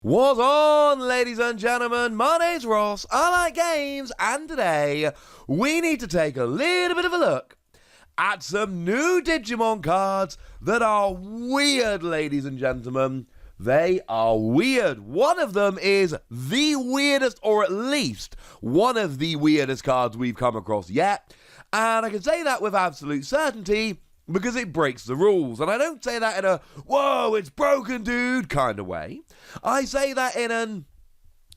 What's on, ladies and gentlemen? My name's Ross, I like games, and today we need to take a little bit of a look at some new Digimon cards that are weird, ladies and gentlemen. They are weird. One of them is the weirdest, or at least one of the weirdest cards we've come across yet, and I can say that with absolute certainty because it breaks the rules. And I don't say that in a, whoa, it's broken, dude, kind of way. I say that in an,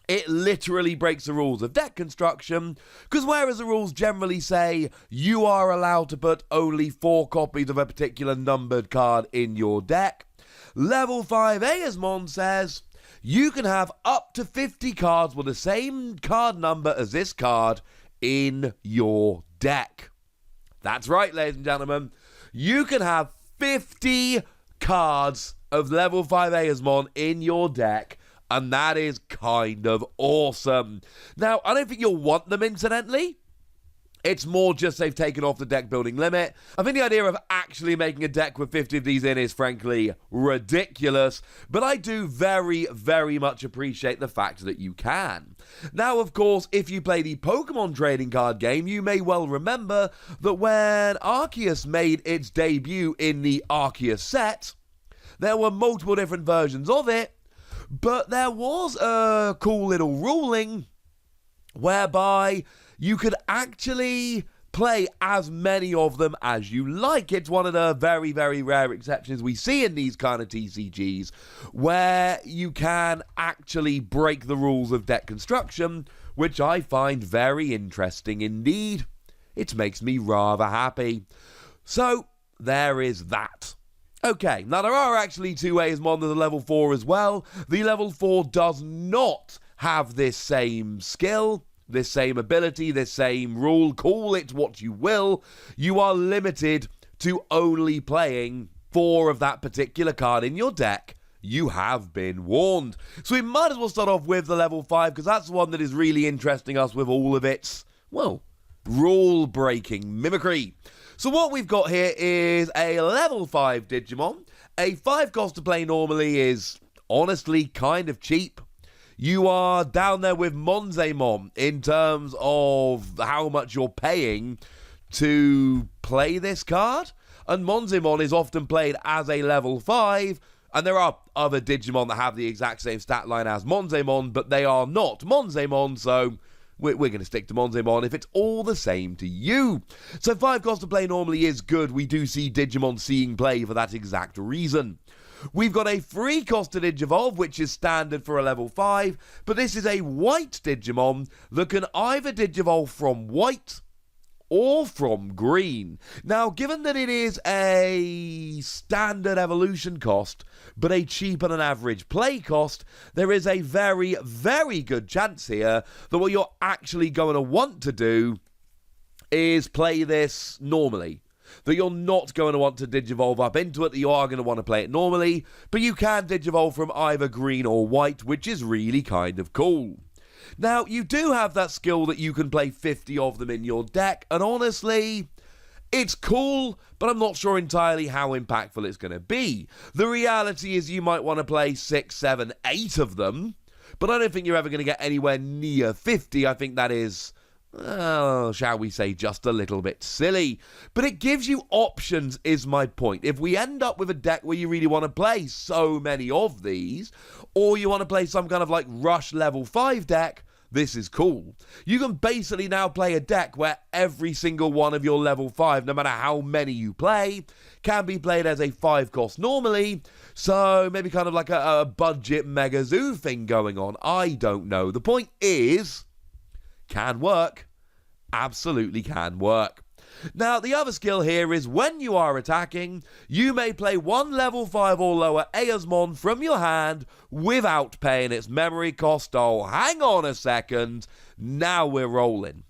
it literally breaks the rules of deck construction, because whereas the rules generally say you are allowed to put only 4 copies of a particular numbered card in your deck, Level 5 Eosmon says you can have up to 50 cards with the same card number as this card in your deck. That's right, ladies and gentlemen. You can have 50 cards of Level 5 Eosmon in your deck, and that is kind of awesome. Now, I don't think you'll want them, incidentally. It's more just they've taken off the deck building limit. I think the idea of actually making a deck with 50 of these in is frankly ridiculous, but I do very, very much appreciate the fact that you can. Now, of course, if you play the Pokemon trading card game, you may well remember that when Arceus made its debut in the Arceus set, there were multiple different versions of it, but there was a cool little ruling whereby you could actually play as many of them as you like. It's one of the very, very rare exceptions we see in these kind of TCGs where you can actually break the rules of deck construction, which I find very interesting indeed. It makes me rather happy. So, there is that. Okay, now there are actually 2 Eosmon, there's a level 4 as well. The level 4 does not have this same skill, this same ability, this same rule, call it what you will. You are limited to only playing 4 of that particular card in your deck. You have been warned. So we might as well start off with the level 5, because that's the one that is really interesting us with all of its, well, rule-breaking mimicry. So what we've got here is a level 5 Digimon. A 5 cost to play normally is honestly kind of cheap. You are down there with Monzemon in terms of how much you're paying to play this card. And Monzemon is often played as a level 5, and there are other Digimon that have the exact same stat line as Monzemon, but they are not Monzemon, so we're going to stick to Monzemon if it's all the same to you. So 5 cost to play normally is good. We do see Digimon seeing play for that exact reason. We've got a 3 cost to Digivolve, which is standard for a level 5, but this is a white Digimon that can either Digivolve from white or from green. Now, given that it is a standard evolution cost, but a cheap and an average play cost, there is a very, very good chance here that what you're actually going to want to do is play this normally. That you're not going to want to Digivolve up into it, that you are going to want to play it normally, but you can Digivolve from either green or white, which is really kind of cool. Now, you do have that skill that you can play 50 of them in your deck, and honestly, it's cool, but I'm not sure entirely how impactful it's going to be. The reality is you might want to play 6, 7, 8 of them, but I don't think you're ever going to get anywhere near 50. I think that is, shall we say, just a little bit silly. But it gives you options, is my point. If we end up with a deck where you really want to play so many of these, or you want to play some kind of like rush level 5 deck, this is cool. You can basically now play a deck where every single one of your level 5, no matter how many you play, can be played as a 5 cost normally. So maybe kind of like a budget Mega Zoo thing going on. I don't know. The point is, can work. Absolutely can work. Now, the other skill here is when you are attacking, you may play 1 level 5 or lower Eosmon from your hand without paying its memory cost. Oh, hang on a second. Now we're rolling.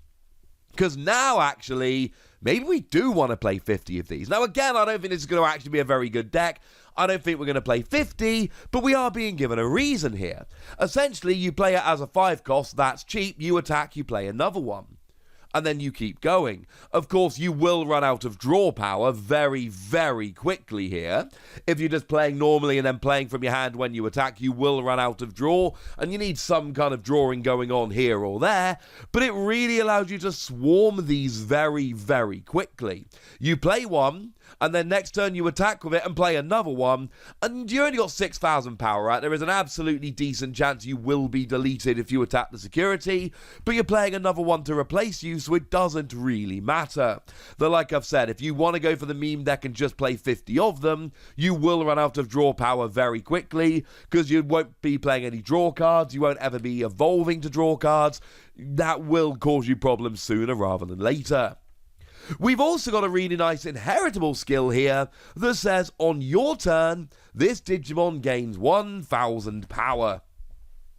Because now, actually, maybe we do want to play 50 of these. Now, again, I don't think this is going to actually be a very good deck. I don't think we're going to play 50, but we are being given a reason here. Essentially, you play it as a 5 cost, that's cheap, you attack, you play another one. and then you keep going. Of course, you will run out of draw power very, very quickly here. If you're just playing normally and then playing from your hand when you attack, you will run out of draw, and you need some kind of drawing going on here or there, but it really allows you to swarm these very, very quickly. You play one, and then next turn you attack with it and play another one, and you only got 6,000 power, right? There is an absolutely decent chance you will be deleted if you attack the security, but you're playing another one to replace you, so it doesn't really matter. Though, like I've said, if you want to go for the meme deck and just play 50 of them, you will run out of draw power very quickly, because you won't be playing any draw cards, you won't ever be evolving to draw cards. That will cause you problems sooner rather than later. We've also got a really nice inheritable skill here that says, on your turn, this Digimon gains 1,000 power.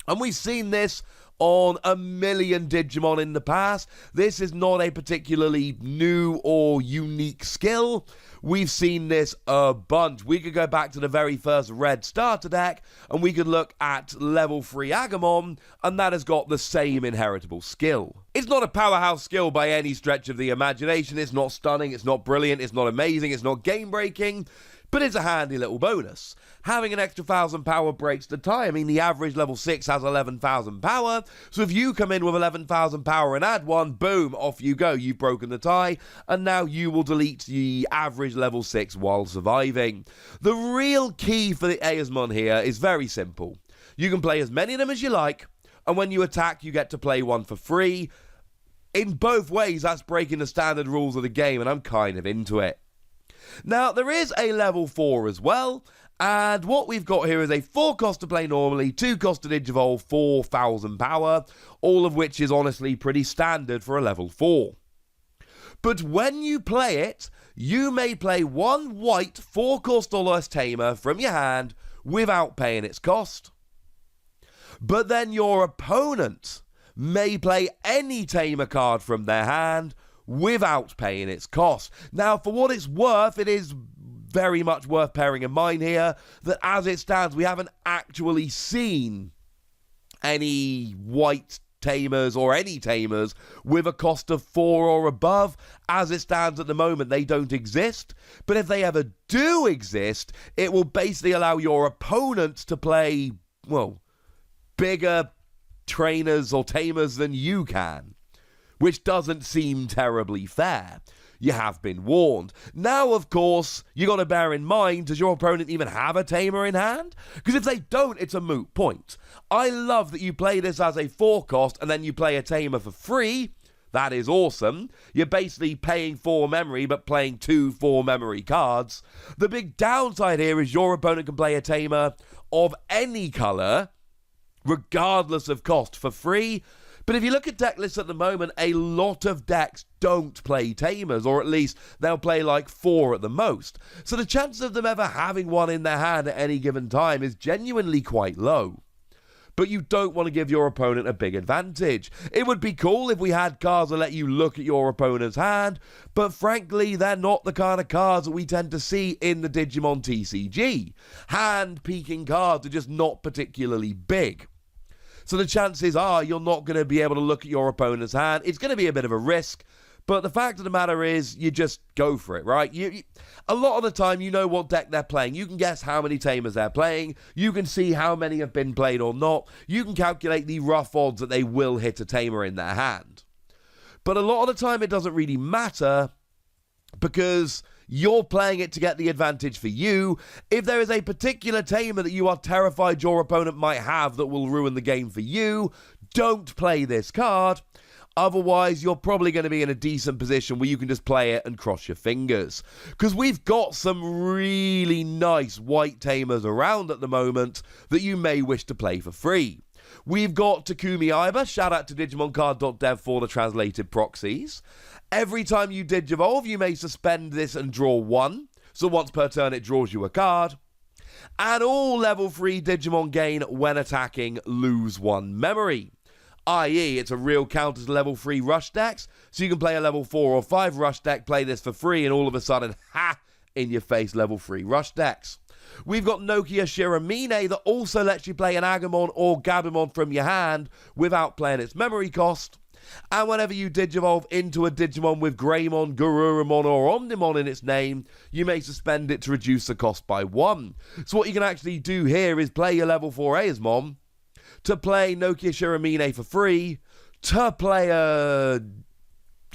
And we've seen this on a million Digimon in the past. This is not a particularly new or unique skill. We've seen this a bunch. We could go back to the very first red starter deck, and we could look at level 3 Agamon, and that has got the same inheritable skill. It's not a powerhouse skill by any stretch of the imagination. It's not stunning, it's not brilliant, it's not amazing, it's not game-breaking, but it's a handy little bonus. Having an extra 1,000 power breaks the tie. I mean, the average level 6 has 11,000 power, so if you come in with 11,000 power and add one, boom, off you go. You've broken the tie, and now you will delete the average level 6 while surviving. The real key for the Eosmon here is very simple. You can play as many of them as you like, and when you attack, you get to play one for free. In both ways, that's breaking the standard rules of the game, and I'm kind of into it. Now, there is a level 4 as well, and what we've got here is a 4 cost to play normally, 2 cost to Digivolve, 4,000 power, all of which is honestly pretty standard for a level 4. But when you play it, you may play one white 4 cost or less tamer from your hand without paying its cost. But then your opponent may play any tamer card from their hand without paying its cost. Now, for what it's worth, it is very much worth bearing in mind here that as it stands, we haven't actually seen any white tamers or any tamers with a cost of 4 or above. As it stands at the moment, they don't exist. But if they ever do exist, it will basically allow your opponents to play, well, bigger trainers or tamers than you can, which doesn't seem terribly fair. You have been warned. Now, of course, you got to bear in mind, does your opponent even have a tamer in hand? Because if they don't, it's a moot point. I love that you play this as a 4 cost and then you play a tamer for free. That is awesome. You're basically paying 4 memory, but playing 2 4 memory cards. The big downside here is your opponent can play a tamer of any color, regardless of cost, for free. But if you look at deck lists at the moment, a lot of decks don't play tamers, or at least they'll play like 4 at the most. So the chances of them ever having one in their hand at any given time is genuinely quite low. But you don't want to give your opponent a big advantage. It would be cool if we had cards that let you look at your opponent's hand, but frankly, they're not the kind of cards that we tend to see in the Digimon TCG. Hand-peeking cards are just not particularly big. So the chances are you're not going to be able to look at your opponent's hand. It's going to be a bit of a risk, but the fact of the matter is you just go for it, right? A lot of the time you know what deck they're playing. You can guess how many tamers they're playing. You can see how many have been played or not. You can calculate the rough odds that they will hit a tamer in their hand. But a lot of the time it doesn't really matter because you're playing it to get the advantage for you. If there is a particular tamer that you are terrified your opponent might have that will ruin the game for you, don't play this card. Otherwise, you're probably going to be in a decent position where you can just play it and cross your fingers. Because we've got some really nice white tamers around at the moment that you may wish to play for free. We've got Takumi Aiba, shout out to DigimonCard.dev for the translated proxies. Every time you Digivolve, you may suspend this and draw 1. So once per turn, it draws you a card. And all level 3 Digimon gain when attacking lose 1 memory. I.e., it's a real counter to level 3 rush decks. So you can play a level 4 or 5 rush deck, play this for free, and all of a sudden, in your face level 3 rush decks. We've got Nokia Shiramine that also lets you play an Agamon or Gabumon from your hand without playing its memory cost. And whenever you Digivolve into a Digimon with Greymon, Garurumon or Omnimon in its name, you may suspend it to reduce the cost by 1. So what you can actually do here is play your level 4 Eosmon, to play Nokia Shiramine for free, to play a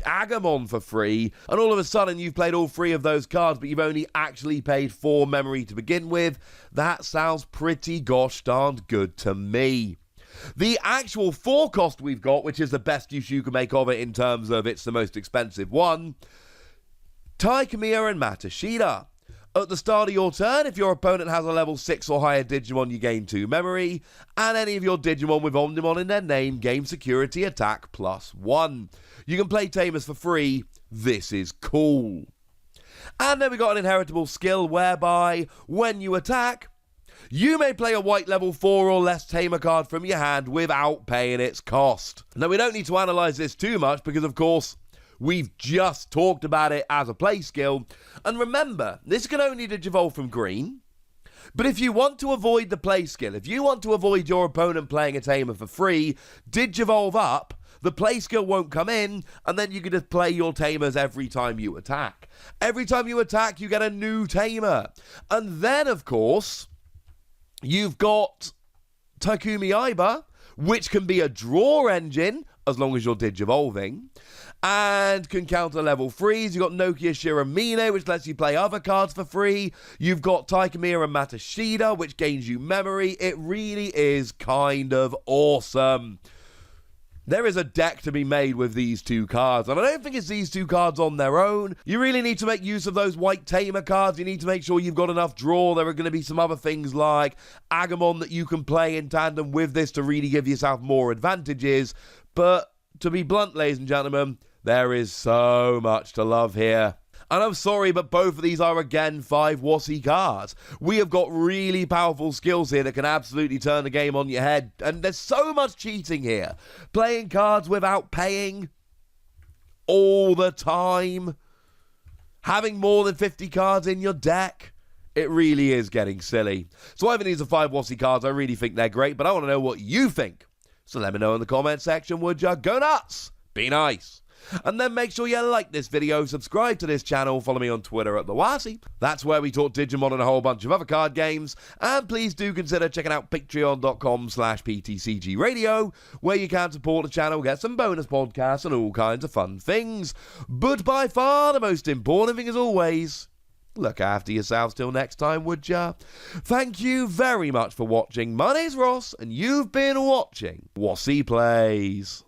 Agamon for free, and all of a sudden you've played all 3 of those cards, but you've only actually paid 4 memory to begin with. That sounds pretty gosh darned good to me. The actual 4 cost we've got, which is the best use you can make of it in terms of it's the most expensive one, Taikamiya and Matashita. At the start of your turn, if your opponent has a level 6 or higher Digimon, you gain 2 memory, and any of your Digimon with Omnimon in their name gain security attack +1. You can play Tamers for free. This is cool. And then we got an inheritable skill whereby, when you attack, you may play a white level 4 or less Tamer card from your hand without paying its cost. Now, we don't need to analyse this too much because, of course, we've just talked about it as a play skill. And remember, this can only Digivolve from green. But if you want to avoid the play skill, if you want to avoid your opponent playing a Tamer for free, Digivolve up, the play skill won't come in, and then you can just play your Tamers every time you attack. Every time you attack, you get a new Tamer. And then, of course, you've got Takumi Aiba, which can be a draw engine, as long as you're Digivolving, and can counter level 3s. You've got Nokia Shiramine, which lets you play other cards for free. You've got Taikamiya and Matashita, which gains you memory. It really is kind of awesome. There is a deck to be made with these 2 cards, and I don't think it's these 2 cards on their own. You really need to make use of those white Tamer cards. You need to make sure you've got enough draw. There are going to be some other things like Agamon that you can play in tandem with this to really give yourself more advantages. But to be blunt, ladies and gentlemen, there is so much to love here. And I'm sorry, but both of these are, again, 5 WOSI cards. We have got really powerful skills here that can absolutely turn the game on your head. And there's so much cheating here. Playing cards without paying all the time. Having more than 50 cards in your deck. It really is getting silly. So I think these are 5 WOSI cards. I really think they're great, but I want to know what you think. So let me know in the comment section, would ya? Go nuts! Be nice! And then make sure you like this video, subscribe to this channel, follow me on Twitter at TheWasi. That's where we talk Digimon and a whole bunch of other card games. And please do consider checking out patreon.com/PTCGradio, where you can support the channel, get some bonus podcasts and all kinds of fun things. But by far the most important thing, as always, look after yourselves till next time, would ya? Thank you very much for watching. My name's Ross, and you've been watching WOSI Plays.